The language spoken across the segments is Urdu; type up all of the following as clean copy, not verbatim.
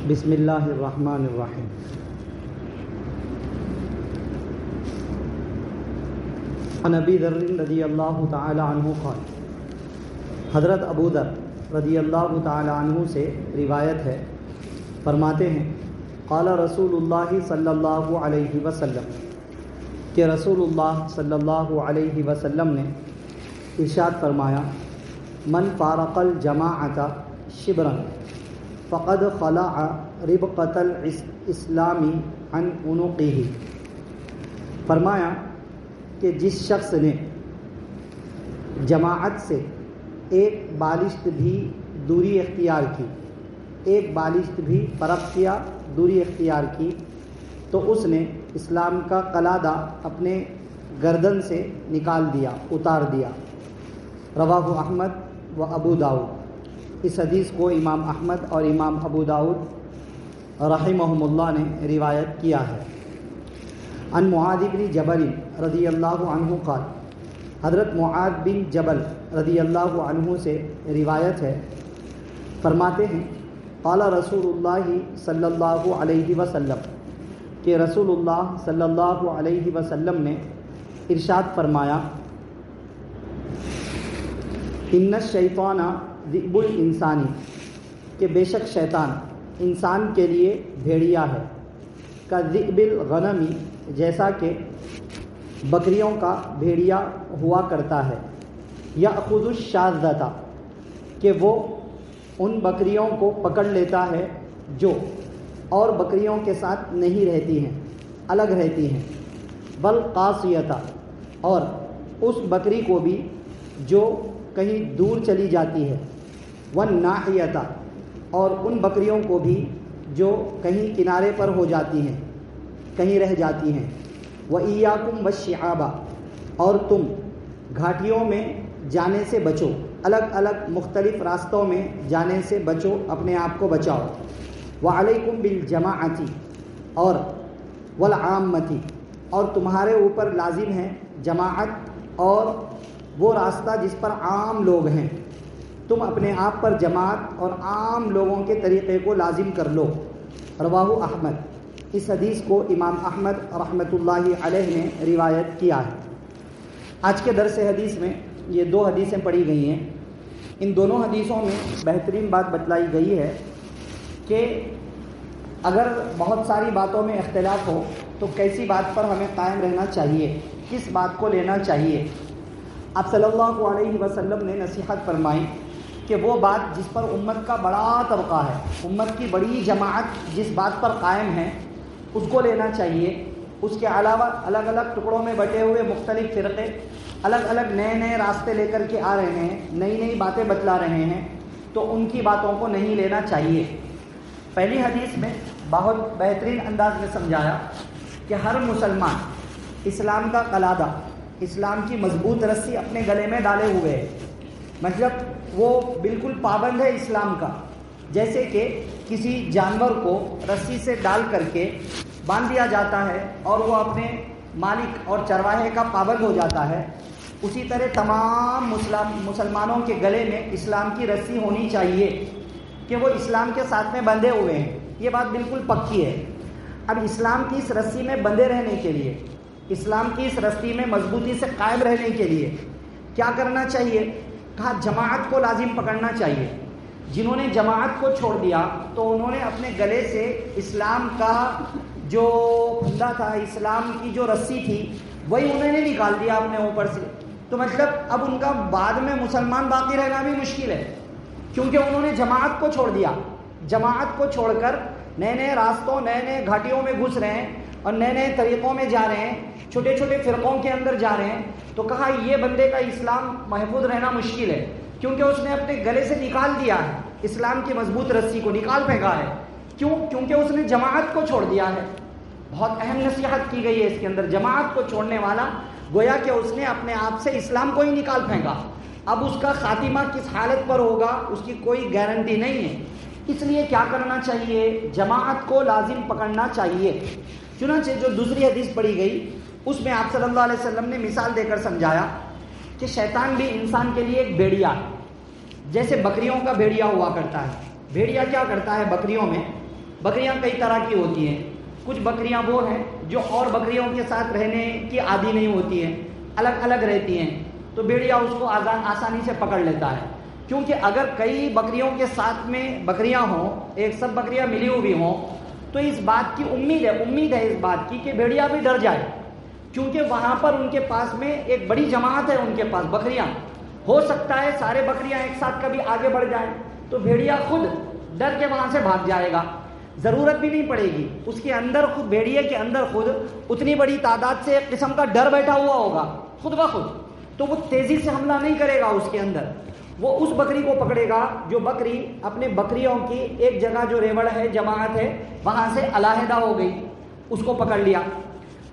بسم اللہ الرحمن الرحیم۔ عن ابی ذر رضی اللہ تعالی عنہ قال، حضرت ابو ذر رضی اللہ تعالی عنہ سے روایت ہے، فرماتے ہیں قال رسول اللہ صلی اللہ علیہ وسلم، کہ رسول اللہ صلی اللہ علیہ وسلم نے ارشاد فرمایا، من فارق الجماعۃ شبرا فقد خلع ربقۃ الاسلام عن عنقہ۔ فرمایا کہ جس شخص نے جماعت سے ایک بالشت بھی دوری اختیار کی، ایک بالشت بھی فرق کیا، دوری اختیار کی، تو اس نے اسلام کا قلادہ اپنے گردن سے نکال دیا، اتار دیا۔ رواہ احمد و ابو داؤد۔ اس حدیث کو امام احمد اور امام ابو داؤد رحمہم اللہ نے روایت کیا ہے۔ عن معاذ بن جبل رضی اللہ عنہ قال، حضرت معاذ بن جبل رضی اللہ عنہ سے روایت ہے، فرماتے ہیں قال رسول اللہ صلی اللہ علیہ وسلم، کہ رسول اللہ صلی اللہ علیہ وسلم نے ارشاد فرمایا، ان الشیطان ذئب الانسانی، کہ بے شک شیطان انسان کے لیے بھیڑیا ہے، کا ذئب الغنمی، جیسا کہ بکریوں کا بھیڑیا ہوا کرتا ہے، یأخذ الشاذۃ، کہ وہ ان بکریوں کو پکڑ لیتا ہے جو اور بکریوں کے ساتھ نہیں رہتی ہیں، الگ رہتی ہیں، والقاصیۃ، اور اس بکری کو بھی جو کہیں دور چلی جاتی ہے، والناحیۃ، اور ان بکریوں کو بھی جو کہیں کنارے پر ہو جاتی ہیں، کہیں رہ جاتی ہیں، وَإِيَّاكُمْ وَالشِّعَابَ، اور تم گھاٹیوں میں جانے سے بچو، الگ الگ مختلف راستوں میں جانے سے بچو، اپنے آپ کو بچاؤ، وَعَلَيْكُمْ بِالْجَمَاعَةِ، اور وَالْعَامَّةِ، اور تمہارے اوپر لازم ہے جماعت اور وہ راستہ جس پر عام لوگ ہیں، تم اپنے آپ پر جماعت اور عام لوگوں کے طریقے کو لازم کر لو۔ رواہ احمد۔ اس حدیث کو امام احمد رحمۃ اللہ علیہ نے روایت کیا ہے۔ آج کے درس حدیث میں یہ دو حدیثیں پڑھی گئی ہیں۔ ان دونوں حدیثوں میں بہترین بات بتلائی گئی ہے کہ اگر بہت ساری باتوں میں اختلاف ہو تو کیسی بات پر ہمیں قائم رہنا چاہیے، کس بات کو لینا چاہیے۔ آپ صلی اللہ علیہ وسلم نے نصیحت فرمائی کہ وہ بات جس پر امت کا بڑا طبقہ ہے، امت کی بڑی جماعت جس بات پر قائم ہے، اس کو لینا چاہیے۔ اس کے علاوہ الگ الگ ٹکڑوں میں بٹے ہوئے مختلف فرقے الگ الگ نئے نئے راستے لے کر کے آ رہے ہیں، نئی نئی باتیں بتلا رہے ہیں، تو ان کی باتوں کو نہیں لینا چاہیے۔ پہلی حدیث میں بہت بہترین انداز میں سمجھایا کہ ہر مسلمان اسلام کا قلادہ، اسلام کی مضبوط رسی اپنے گلے میں ڈالے ہوئے ہے، مطلب وہ بالکل پابند ہے اسلام کا۔ جیسے کہ کسی جانور کو رسی سے ڈال کر کے باندھ دیا جاتا ہے اور وہ اپنے مالک اور چرواہے کا پابند ہو جاتا ہے، اسی طرح تمام مسلمانوں کے گلے میں اسلام کی رسی ہونی چاہیے کہ وہ اسلام کے ساتھ میں بندھے ہوئے ہیں۔ یہ بات بالکل پکی ہے۔ اب اسلام کی اس رسی میں بندھے رہنے کے لیے، اسلام کی اس رسی میں مضبوطی سے قائم رہنے کے لیے کیا کرنا چاہیے؟ کہا جماعت کو لازم پکڑنا چاہیے۔ جنہوں نے جماعت کو چھوڑ دیا تو انہوں نے اپنے گلے سے اسلام کا جو پھندا تھا، اسلام کی جو رسی تھی، وہی انہوں نے نکال دیا اپنے اوپر سے۔ تو مطلب اب ان کا بعد میں مسلمان باقی رہنا بھی مشکل ہے، کیونکہ انہوں نے جماعت کو چھوڑ دیا۔ جماعت کو چھوڑ کر نئے نئے راستوں، نئے نئے گھاٹیوں میں گھس رہے ہیں اور نئے نئے طریقوں میں جا رہے ہیں، چھوٹے چھوٹے فرقوں کے اندر جا رہے ہیں۔ تو کہا یہ بندے کا اسلام محفوظ رہنا مشکل ہے، کیونکہ اس نے اپنے گلے سے نکال دیا ہے، اسلام کی مضبوط رسی کو نکال پھینکا ہے۔ کیوں؟ کیونکہ اس نے جماعت کو چھوڑ دیا ہے۔ بہت اہم نصیحت کی گئی ہے اس کے اندر۔ جماعت کو چھوڑنے والا گویا کہ اس نے اپنے آپ سے اسلام کو ہی نکال پھینکا۔ اب اس کا خاتمہ کس حالت پر ہوگا اس کی کوئی گارنٹی نہیں ہے۔ اس لیے کیا کرنا چاہیے؟ جماعت کو لازم پکڑنا چاہیے۔ چنانچہ جو دوسری حدیث پڑھی گئی اس میں آپ صلی اللہ علیہ وسلم نے مثال دے کر سمجھایا کہ شیطان بھی انسان کے لیے ایک بھیڑیا ہے، جیسے بکریوں کا بھیڑیا ہوا کرتا ہے۔ بھیڑیا کیا کرتا ہے؟ بکریوں میں بکریاں کئی طرح کی ہوتی ہیں. کچھ بکریاں وہ ہیں جو اور بکریوں کے ساتھ رہنے کی عادی نہیں ہوتی ہیں, الگ الگ رہتی ہیں, تو بھیڑیا اس کو آسانی سے پکڑ لیتا ہے. کیونکہ اگر کئی بکریوں کے ساتھ میں بکریاں ہوں, ایک سب بکریاں ملی ہوئی ہوں, تو اس بات کی امید ہے اس بات کی کہ بھیڑیا بھی ڈر جائے, کیونکہ وہاں پر ان کے پاس میں ایک بڑی جماعت ہے, ان کے پاس بکریاں, ہو سکتا ہے سارے بکریاں ایک ساتھ کبھی آگے بڑھ جائیں, تو بھیڑیا خود ڈر کے وہاں سے بھاگ جائے گا, ضرورت بھی نہیں پڑے گی. اس کے اندر خود, بھیڑیے کے اندر خود اتنی بڑی تعداد سے ایک قسم کا ڈر بیٹھا ہوا ہوگا خود بخود, تو وہ تیزی سے حملہ نہیں کرے گا اس کے اندر. وہ اس بکری کو پکڑے گا جو بکری اپنے بکریوں کی ایک جگہ جو ریوڑ ہے, جماعت ہے, وہاں سے علیحدہ ہو گئی, اس کو پکڑ لیا.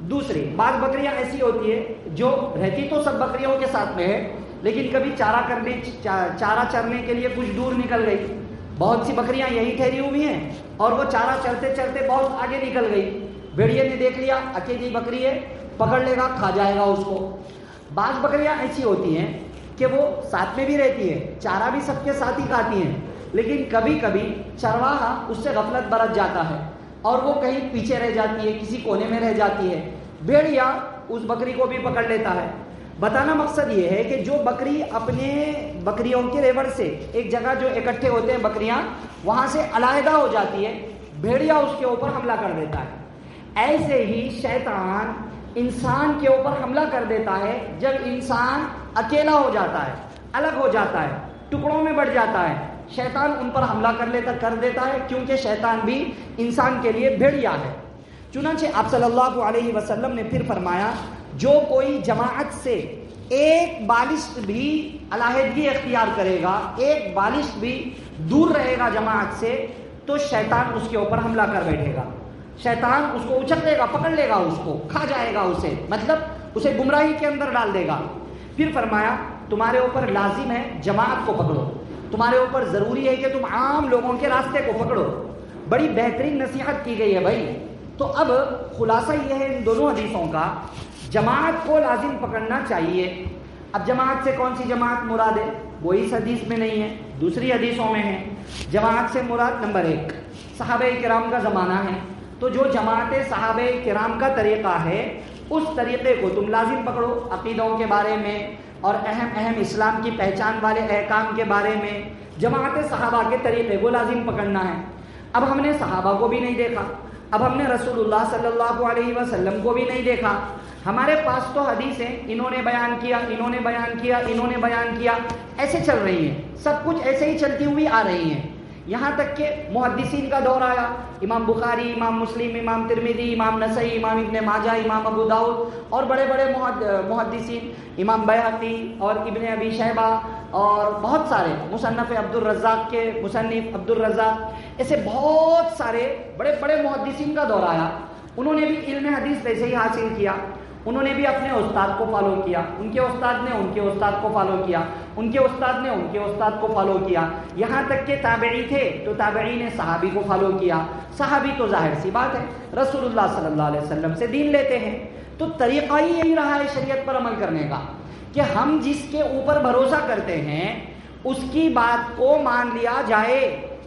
دوسری بعض بکریاں ایسی ہوتی ہے جو رہتی تو سب بکریوں کے ساتھ میں ہے, لیکن کبھی چارہ چرنے کے لیے کچھ دور نکل گئی. بہت سی بکریاں یہی ٹھہری ہوئی ہیں اور وہ چارہ چرتے چرتے بہت آگے نکل گئی. بھیڑیے نے دیکھ لیا اکیلی بکری ہے, پکڑ لے گا, کھا جائے گا اس کو. بعض بکریاں ایسی ہوتی ہیں کہ وہ ساتھ میں بھی رہتی ہے, چارہ بھی سب کے ساتھ ہی کھاتی ہیں, لیکن کبھی کبھی چرواہا اس سے غفلت برت جاتا ہے اور وہ کہیں پیچھے رہ جاتی ہے, کسی کونے میں رہ جاتی ہے. بھیڑیا اس بکری کو بھی پکڑ لیتا ہے. بتانا مقصد یہ ہے کہ جو بکری اپنے بکریوں کے ریوڑ سے ایک جگہ جو اکٹھے ہوتے ہیں بکریاں, وہاں سے علیحدہ ہو جاتی ہے, بھیڑیا اس کے اوپر حملہ کر دیتا ہے. ایسے ہی شیطان انسان کے اوپر حملہ کر دیتا ہے جب انسان اکیلا ہو جاتا ہے, الگ ہو جاتا ہے, ٹکڑوں میں بٹ جاتا ہے. شیطان ان پر حملہ کر دیتا ہے, کیونکہ شیطان بھی انسان کے لیے بھیڑیا ہے. چنانچہ آپ صلی اللہ علیہ وسلم نے پھر فرمایا, جو کوئی جماعت سے ایک بالشت بھی علیحدگی اختیار کرے گا, ایک بالشت بھی دور رہے گا جماعت سے, تو شیطان اس کے اوپر حملہ کر بیٹھے گا. شیطان اس کو اچک لے گا, پکڑ لے گا, اس کو کھا جائے گا, اسے مطلب اسے گمراہی کے اندر ڈال دے گا. پھر فرمایا, تمہارے اوپر لازم ہے جماعت کو پکڑو, تمہارے اوپر ضروری ہے کہ تم عام لوگوں کے راستے کو پکڑو. بڑی بہترین نصیحت کی گئی ہے بھائی. تو اب خلاصہ یہ ہے ان دونوں حدیثوں کا, جماعت کو لازم پکڑنا چاہیے. اب جماعت سے کون سی جماعت مراد ہے, وہ اس حدیث میں نہیں ہے, دوسری حدیثوں میں ہے. جماعت سے مراد نمبر 1 صحابہ کرام کا زمانہ ہے, تو جو جماعت صحابہ کرام کا طریقہ ہے اس طریقے کو تم لازم پکڑو, عقیدوں کے بارے میں اور اہم اسلام کی پہچان والے احکام کے بارے میں جماعت صحابہ کے طریقے کو لازم پکڑنا ہے. اب ہم نے صحابہ کو بھی نہیں دیکھا, اب ہم نے رسول اللہ صلی اللہ علیہ وسلم کو بھی نہیں دیکھا. ہمارے پاس تو حدیثیں انہوں نے بیان کیا, انہوں نے بیان کیا, انہوں نے بیان کیا, ایسے چل رہی ہیں, سب کچھ ایسے ہی چلتی ہوئی آ رہی ہیں. یہاں تک کہ محدثین کا دور آیا, امام بخاری, امام مسلم, امام ترمذی, امام نسائی, امام ابن ماجہ, امام ابو داؤد اور بڑے بڑے محدثین, امام بیہقی اور ابن ابی شیبہ اور بہت سارے, مصنف عبد الرزاق کے مصنف عبد الرزاق, ایسے بہت سارے بڑے بڑے محدثین کا دور آیا. انہوں نے بھی علم حدیث ویسے ہی حاصل کیا, انہوں نے بھی اپنے استاد کو فالو کیا, ان کے استاد نے ان کے استاد کو فالو کیا, ان کے استاد نے ان کے استاد کو فالو کیا, یہاں تک کہ تابعی تھے تو تابعی نے صحابی کو فالو کیا. صحابی تو ظاہر سی بات ہے رسول اللہ صلی اللہ علیہ وسلم سے دین لیتے ہیں, تو طریقہ ہی یہی رہا ہے شریعت پر عمل کرنے کا کہ ہم جس کے اوپر بھروسہ کرتے ہیں اس کی بات کو مان لیا جائے.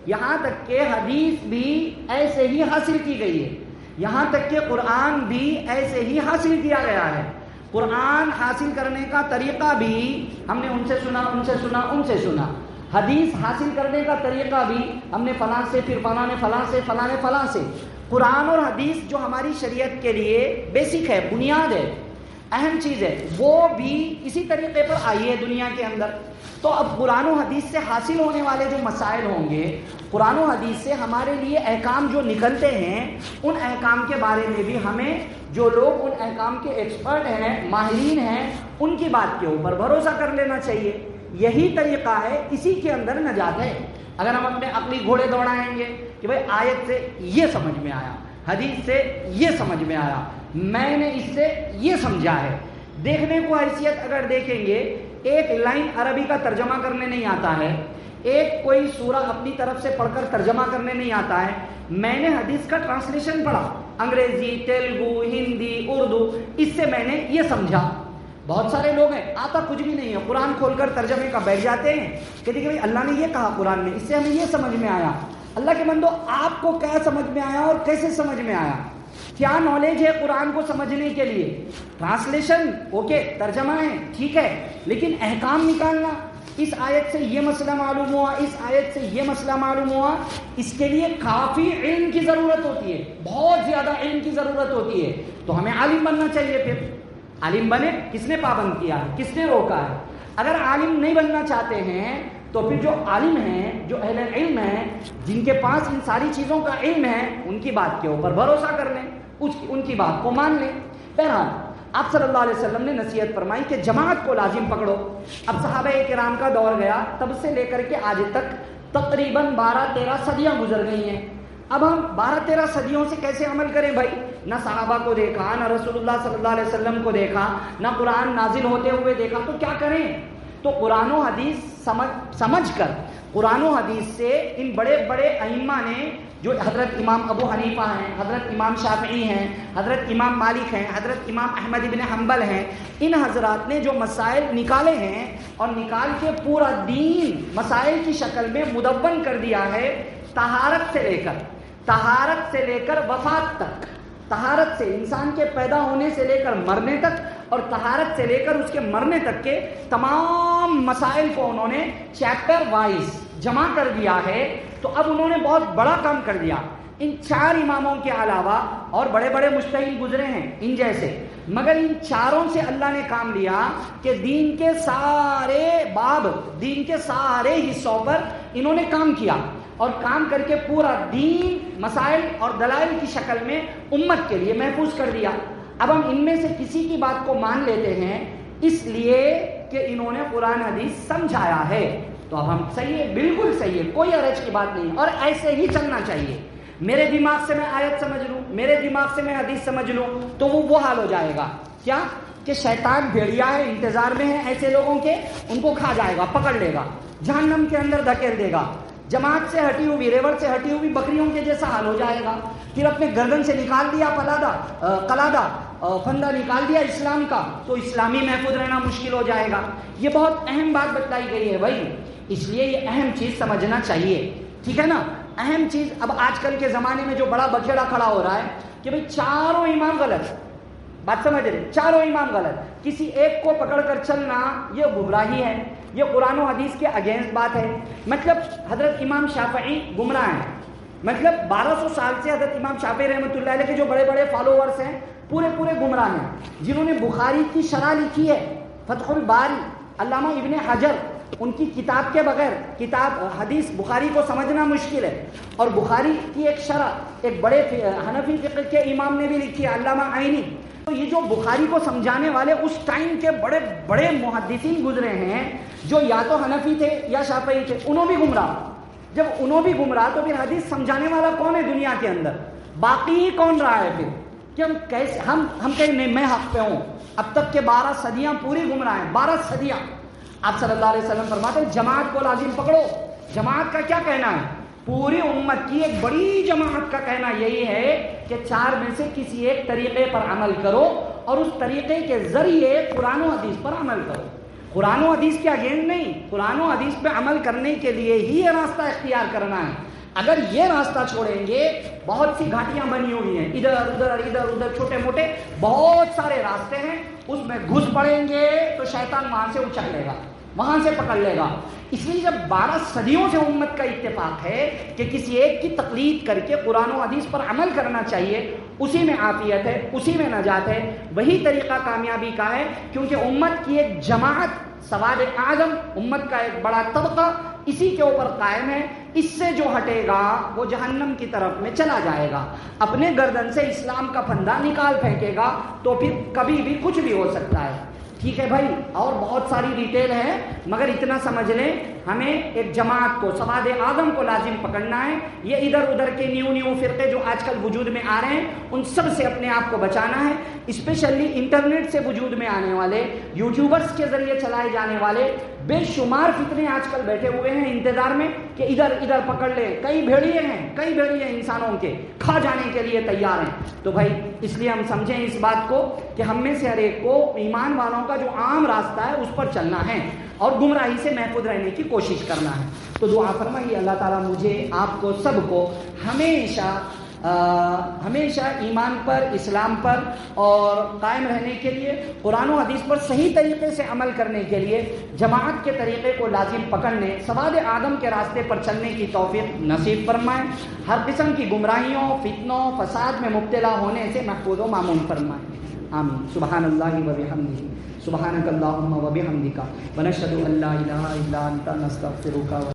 یہاں تک کہ حدیث بھی ایسے ہی حاصل کی گئی ہے, یہاں تک کہ قرآن بھی ایسے ہی حاصل کیا گیا ہے. قرآن حاصل کرنے کا طریقہ بھی ہم نے ان سے سنا, ان سے سنا, ان سے سنا. حدیث حاصل کرنے کا طریقہ بھی ہم نے فلاں سے, پھر فلاں نے فلاں سے, فلاں نے فلاں سے. قرآن اور حدیث جو ہماری شریعت کے لیے بیسک ہے, بنیاد ہے, اہم چیز ہے, وہ بھی اسی طریقے پر آئی ہے دنیا کے اندر. تو اب قرآن و حدیث سے حاصل ہونے والے جو مسائل ہوں گے, قرآن و حدیث سے ہمارے لیے احکام جو نکلتے ہیں, ان احکام کے بارے میں بھی ہمیں جو لوگ ان احکام کے ایکسپرٹ ہیں, ماہرین ہیں, ان کی بات کے اوپر بھروسہ کر لینا چاہیے. یہی طریقہ ہے, اسی کے اندر نجات ہے. اگر ہم اپنے عقلی گھوڑے دوڑائیں گے کہ بھائی آیت سے یہ سمجھ میں آیا, حدیث سے یہ سمجھ میں آیا, میں نے اس سے یہ سمجھا ہے, دیکھنے کو حیثیت اگر دیکھیں گے, ایک لائن عربی کا ترجمہ کرنے نہیں آتا ہے, ایک کوئی سورہ اپنی طرف سے پڑھ کر ترجمہ کرنے نہیں آتا ہے, میں نے حدیث کا ٹرانسلیشن پڑھا, انگریزی, تیلگو, ہندی, اردو, اس سے میں نے یہ سمجھا. بہت سارے لوگ ہیں آتا کچھ بھی نہیں ہے, قرآن کھول کر ترجمے کا بیٹھ جاتے ہیں کہ دیکھیں بھائی اللہ نے یہ کہا قرآن میں, اس سے ہمیں یہ سمجھ میں آیا. اللہ کے بندو آپ کو کیا سمجھ میں آیا اور کیسے سمجھ میں آیا؟ کیا نالج ہے قرآن کو سمجھنے کے لیے؟ ٹرانسلیشن اوکے، ترجمہ ہے ٹھیک ہے، لیکن احکام نکالنا، اس آیت سے یہ مسئلہ معلوم ہوا، اس آیت سے یہ مسئلہ معلوم ہوا، اس کے لیے کافی علم کی ضرورت ہوتی ہے، بہت زیادہ علم کی ضرورت ہوتی ہے. تو ہمیں عالم بننا چاہیے. پھر عالم بنے، کس نے پابند کیا ہے، کس نے روکا ہے؟ اگر عالم نہیں بننا چاہتے ہیں تو پھر جو عالم ہیں، جو اہل علم ہیں، جن کے پاس ان ساری چیزوں کا علم ہے، ان کی بات کے اوپر بھروسہ کر لیں، ان کی بات کو مان لیں. بہرحال آپ صلی اللہ علیہ وسلم نے نصیحت فرمائی کہ جماعت کو لازم پکڑو. اب صحابہ کرام کا دور گیا، تب سے لے کر کے آج تک تقریباً 12-13 صدیاں گزر گئی ہیں. اب ہم 12-13 صدیوں سے کیسے عمل کریں بھائی؟ نہ صحابہ کو دیکھا، نہ رسول اللہ صلی اللہ علیہ وسلم کو دیکھا، نہ قرآن نازل ہوتے ہوئے دیکھا، تو کیا کریں؟ تو قرآن و حدیث سمجھ کر قرآن و حدیث سے ان بڑے بڑے ائمہ نے، جو حضرت امام ابو حنیفہ ہیں، حضرت امام شافعی ہیں، حضرت امام مالک ہیں، حضرت امام احمد ابن حنبل ہیں، ان حضرات نے جو مسائل نکالے ہیں اور نکال کے پورا دین مسائل کی شکل میں مدون کر دیا ہے. طہارت سے لے کر وفات تک، طہارت سے انسان کے پیدا ہونے سے لے کر مرنے تک، اور طہارت سے لے کر اس کے مرنے تک کے تمام مسائل کو انہوں نے چیپٹر وائز جمع کر دیا ہے. تو اب انہوں نے بہت بڑا کام کر دیا. ان 4 اماموں کے علاوہ اور بڑے بڑے مجتہد گزرے ہیں ان جیسے، مگر ان 4 سے اللہ نے کام لیا کہ دین کے سارے باب، دین کے سارے حصوں پر انہوں نے کام کیا، اور کام کر کے پورا دین مسائل اور دلائل کی شکل میں امت کے لیے محفوظ کر دیا. اب ہم ان میں سے کسی کی بات کو مان لیتے ہیں اس لیے کہ انہوں نے قرآن حدیث سمجھایا ہے، تو اب ہم صحیح ہے، بالکل صحیح ہے، کوئی حرج کی بات نہیں، اور ایسے ہی چلنا چاہیے. میرے دماغ سے میں آیت سمجھ لوں، میرے دماغ سے میں حدیث سمجھ لوں، تو وہ حال ہو جائے گا کیا کہ شیطان بھیڑیا ہے، انتظار میں ہے ایسے لوگوں کے، ان کو کھا جائے گا، پکڑ لے گا، جہنم کے اندر دھکیل دے گا. جماعت سے ہٹی ہوئی، ریوڑ سے ہٹی ہوئی بکریوں کے جیسا حال ہو جائے گا. پھر اپنے گردن سے نکال دیا قلادہ، فندہ نکال دیا اسلام کا، تو اسلامی محفوظ رہنا مشکل ہو جائے گا. یہ بہت اہم بات بتائی گئی ہے بھائی، اس لیے یہ اہم چیز سمجھنا چاہیے، ٹھیک ہے نا. اہم چیز، اب آج کل کے زمانے میں جو بڑا بکھیڑا کھڑا ہو رہا ہے کہ بھئی 4 امام غلط، بات سمجھ رہے، 4 امام غلط، کسی ایک کو پکڑ کر چلنا یہ گمراہی ہے، یہ قرآن و حدیث کے اگینسٹ بات ہے. مطلب حضرت امام شافعی گمراہ ہیں، مطلب 1200 سال سے حضرت امام شافعی رحمۃ اللہ علیہ کے جو بڑے بڑے فالوورز ہیں پورے گمراہ ہیں. جنہوں نے بخاری کی شرح لکھی ہے، فتح الباری، علامہ ابن حجر، ان کی کتاب کے بغیر کتاب حدیث بخاری کو سمجھنا مشکل ہے. اور بخاری کی ایک شرح ایک بڑے حنفی فقہ کے امام نے بھی لکھی ہے، علامہ عینی. تو یہ جو بخاری کو سمجھانے والے اس ٹائم کے بڑے بڑے محدثین گزرے ہیں، جو یا تو حنفی تھے یا شافعی تھے، انہوں بھی گمراہ. جب انہوں بھی گمراہ تو پھر حدیث سمجھانے والا کون ہے دنیا کے اندر؟ باقی ہی کون رہا ہے پھر؟ کہ ہم کیسے ہم کہیں نہیں میں حق پہ ہوں. اب تک کے 12 صدیاں پوری گمراہ ہیں، 12 صدیاں. آپ صلی اللہ علیہ وسلم فرماتے ہیں جماعت کو لازم پکڑو. جماعت کا کیا کہنا ہے؟ پوری امت کی ایک بڑی جماعت کا کہنا یہی ہے کہ 4 میں سے کسی ایک طریقے پر عمل کرو، اور اس طریقے کے ذریعے قرآن و حدیث پر عمل کرو. قرآن و حدیث کے اگینسٹ نہیں، قرآن و حدیث پہ عمل کرنے کے لیے ہی یہ راستہ اختیار کرنا ہے. اگر یہ راستہ چھوڑیں گے، بہت سی گھاٹیاں بنی ہوئی ہیں، ادھر ادھر چھوٹے موٹے بہت سارے راستے ہیں، اس میں گھس پڑیں گے تو شیطان وہاں سے اچک لے گا، وہاں سے پکڑ لے گا. اس لیے جب 12 صدیوں سے امت کا اتفاق ہے کہ کسی ایک کی تقلید کر کے قرآن و حدیث پر عمل کرنا چاہیے، اسی میں عافیت ہے، اسی میں نجات ہے، وہی طریقہ کامیابی کا ہے. کیونکہ امت کی ایک جماعت، سواد اعظم، امت کا ایک بڑا طبقہ اسی کے اوپر قائم ہے. اس سے جو ہٹے گا وہ جہنم کی طرف میں چلا جائے گا. اپنے گردن سے اسلام کا پھندا نکال پھینکے گا تو پھر کبھی بھی کچھ بھی ہو سکتا ہے. ٹھیک ہے بھائی، اور بہت ساری ڈیٹیل ہے، مگر اتنا سمجھ لیں ہمیں ایک جماعت کو، سواد اعظم کو لازم پکڑنا ہے. یہ ادھر ادھر کے نیو فرقے جو آج کل وجود میں آ رہے ہیں ان سب سے اپنے آپ کو بچانا ہے. اسپیشلی انٹرنیٹ سے وجود میں آنے والے، یوٹیوبرز کے ذریعے چلائے جانے والے بے شمار فتنے آج کل بیٹھے ہوئے ہیں انتظار میں کہ ادھر پکڑ لے. کئی بھیڑیے انسانوں کے کھا جانے کے لیے تیار ہیں. تو بھائی اس لیے ہم سمجھیں اس بات کو کہ ہم میں سے ہر ایک کو ایمان والوں کا جو عام راستہ ہے اس پر چلنا ہے اور گمراہی سے محفوظ رہنے کی کوشش کرنا ہے. تو تو دعا فرمائیے اللہ تعالیٰ مجھے آپ کو سب کو ہمیشہ ایمان پر اسلام پر اور قائم رہنے کے لیے قرآن و حدیث پر صحیح طریقے سے عمل کرنے کے لیے جماعت کے طریقے کو لازم پکڑنے سواد آدم کے راستے پر چلنے کی توفیق نصیب فرمائیں، ہر قسم کی گمراہیوں فتنوں فساد میں مبتلا ہونے سے محفوظ و معمون فرمائیں، آمین۔ سبحان اللہ و بحمدہ، سبحانک اللہم و بحمدک، ونشہد ان لا الہ الا انت، نستغفرک۔